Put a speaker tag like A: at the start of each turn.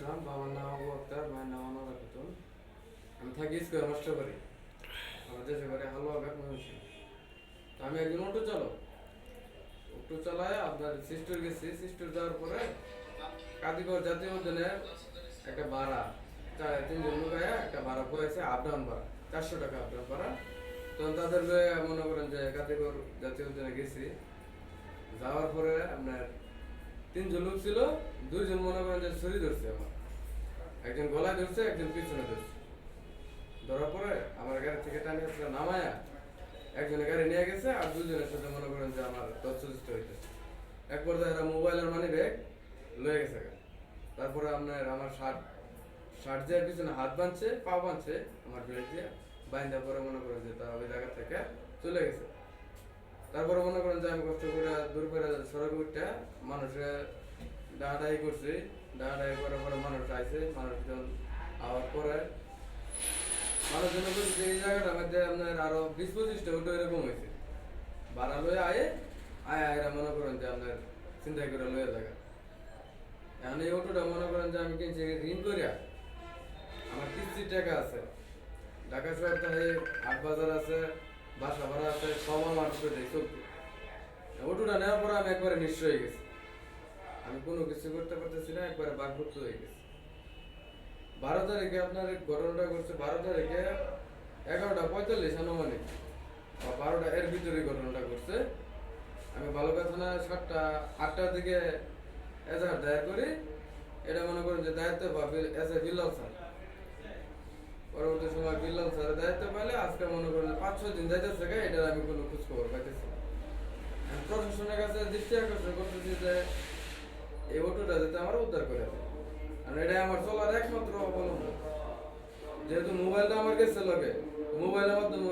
A: আসলাম। বাবার নাম আবু আক্তার, মায়ের নাম আনোয়ারা খাতুন। আমি থাকি স্কোয়ার মাস্টার বাড়ি, আমার দেশে বাড়ি হালুয়াঘাট ময়মনসিংহ। তো আমি একজন অটো চালক। অটো চালায় আপনার সিস্টোর গেছি। সিস্টোর যাওয়ার পরে কাদিগর জাতীয় উদ্যানের একটা ভাড়া, তিনজন লোক একটা ভাড়া পড়েছে, আপ ডাউন ভাড়া 400 টাকা আপ ডাউন ভাড়া। তখন তাদের মনে করেন যে কাদিগর জাতীয় উদ্যানে গেছি। যাওয়ার পরে আপনার তিনজন লোক ছিল, দুইজন মনে করেন যে ছুরি ধরছে আমার, একজন গলায় ধরছে, একজন পিছনে ধরছে। ধরার পরে আমার গাড়ি থেকে টানিয়ে আসলে নামায়া একজনের গাড়ি নিয়ে গেছে, আর দুজনের সাথে মনে করেন যে আমার তথ্যযুক্ত হইতেছে। এক পর্যায়ে এরা মোবাইল আর মানি ব্যাগ লয়ে গেছে। তারপরে আপনার আমার শার্ট শার্ট দিয়ে পিছনে হাত বাঁধছে, পা বাঁধছে আমার বেল্ট দিয়ে বাইন্দা পরে মনে করেন যে তারা ওই জায়গা থেকে চলে গেছে। তারপরে মনে করেন যে আমি কষ্ট করে দূর করে সড়ক উঠটা মানুষের ডাহাডাহি করছি। ডাহাডাহি করার পরে মানুষ আইছে, মানুষজন আওয়ার পরে মানুষজন বলছে যে এই জায়গাটার মধ্যে আপনার আরো 20-25টা অটো এরকম হয়েছে। ভাড়া লয়ে আয়রা মনে করেন যে আপনার চিন্তা করে লয়ে জায়গা। এখন এই অটোটা মনে করেন যে আমি কিনছি ঋণ করিয়া, আমার কিস্তির টাকা আছে, ঢাকা শহর তো হাট বাজার আছে, বাসা ভাড়া আছে, সব আমার করে চলতো। অটোটা নেওয়ার পরে আমি একবারে নিঃস্ব হয়ে গেছি। আমি কোনো কিছু করতে পারতেছি না, একবারে বাকরুদ্ধ হয়ে গেছি। 12 তারিখে আপনার ঘটনাটা ঘটছে, 12 তারিখে 11:45 আনুমানিক বা 12টা এর ভিতরে ঘটনাটা ঘটছে। আমি বালুকা থানা 8টার দিকে এজাহার দায়ের করি। এটা মনে করেন যে দায়িত্ব পাবে এস এ বিল্লাল স্যার। পরবর্তী সময় বিল্লাল স্যারের দায়িত্ব পাইলে আজকে মনে করেন 5-6 দিন যাইতেছে, এটার আমি কোনো খোঁজ খবর পাইতেছি না। প্রশাসনের কাছে দৃষ্টি আকর্ষণ করতেছি যে এই অটোটা যাতে আমার উদ্ধার করে দেয়, কারণ এটাই আমার চলার একমাত্র অবলম্বন। যেহেতু মোবাইলটা আমার কাছে লাগে, মোবাইলের মাধ্যমে